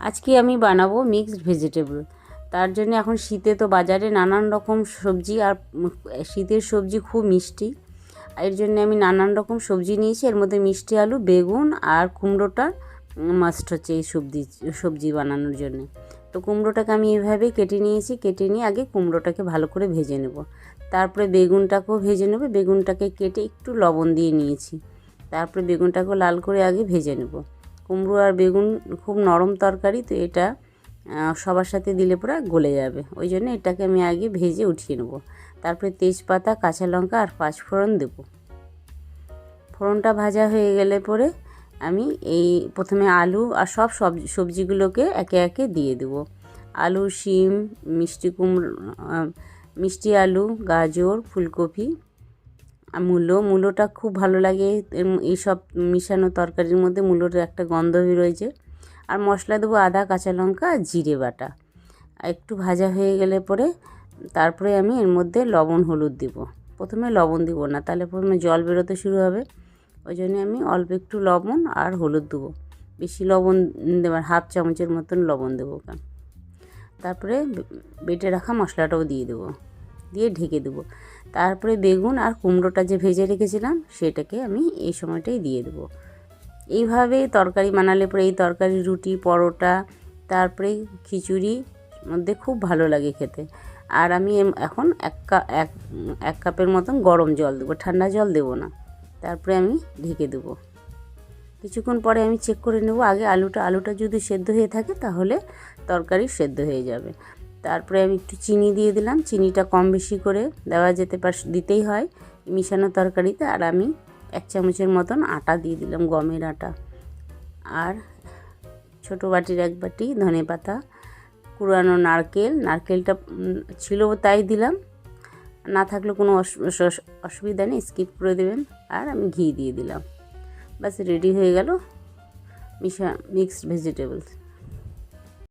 আজকে আমি বানাবো মিক্সড ভেজিটেবল। তার জন্য এখন শীতে তো বাজারে নানান রকম সবজি, আর শীতের সবজি খুব মিষ্টি। এর জন্য আমি নানান রকম সবজি নিয়েছি। এর মধ্যে মিষ্টি আলু, বেগুন আর কুমড়োটা মাস্ট হচ্ছে এই সবজি বানানোর জন্য। তো কুমড়োটাকে আমি এইভাবে কেটে নিয়েছি। কেটে নিয়ে আগে কুমড়োটাকে ভালো করে ভেজে নেব। তারপরে বেগুনটাকেও ভেজে নেব। বেগুনটাকে কেটে একটু লবণ দিয়ে নিয়েছি। তারপরে বেগুনটাকেও লাল করে আগে ভেজে নেব। কুমড়ো আর বেগুন খুব নরম তরকারি, তো এটা সবার সাথে দিলে পরে গলে যাবে। ওই জন্য এটাকে আমি আগে ভেজে উঠিয়ে নেব। তারপরে তেজপাতা, কাঁচা লঙ্কা আর পাঁচফোড়ন দেব। ফোড়নটা ভাজা হয়ে গেলে পরে আমি এই প্রথমে আলু আর সব সবজিগুলোকে একে একে দিয়ে দেব। আলু, শিম, মিষ্টি আলু, গাজর, ফুলকপি, মূলোটা খুব ভালো লাগে এই সব মিশানো তরকারির মধ্যে। মূলোর একটা গন্ধ রয়েছে। আর মশলা দেবো আদা, কাঁচা লঙ্কা আর জিরে বাটা। একটু ভাজা হয়ে গেলে পরে তারপরে আমি এর মধ্যে লবণ হলুদ দেব। প্রথমে লবণ দিব না, তাহলে প্রথমে জল বেরোতে শুরু হবে। ওই জন্য আমি অল্প একটু লবণ আর হলুদ দেবো। বেশি লবণ দেবার, হাফ চামচের মতন লবণ দেবো। তারপরে বেটে রাখা মশলাটাও দিয়ে দেবো, দিয়ে ঢেকে দেবো। তারপরে বেগুন আর কুমড়োটা যে ভেজে রেখেছিলাম সেটাকে আমি এই সময়টাই দিয়ে দেবো। এইভাবে তরকারি বানালে পরে এই তরকারি রুটি, পরোটা, তারপরে খিচুড়ি মধ্যে খুব ভালো লাগে খেতে। আর আমি এখন এক কাপের মতন গরম জল দেবো, ঠান্ডা জল দেবো না। তারপরে আমি ঢেকে দেবো। কিছুক্ষণ পরে আমি চেক করে নেব আগে আলুটা যদি সেদ্ধ হয়ে থাকে তাহলে তরকারি সেদ্ধ হয়ে যাবে। তারপরে আমি একটু চিনি দিয়ে দিলাম। চিনিটা কম বেশি করে দেওয়া দিতেই হয় মিশানো তরকারিতে। আর আমি 1 চামচের মতন আটা দিয়ে দিলাম, গমের আটা। আর ছোটো বাটির 1 বাটি ধনেপাতা, কুড়ানো নারকেলটা ছিল তাই দিলাম, না থাকলে কোনো অসুবিধা নেই, স্কিপ করে দেবেন। আর আমি ঘি দিয়ে দিলাম। বাস রেডি হয়ে গেল মিক্সড ভেজিটেবলস।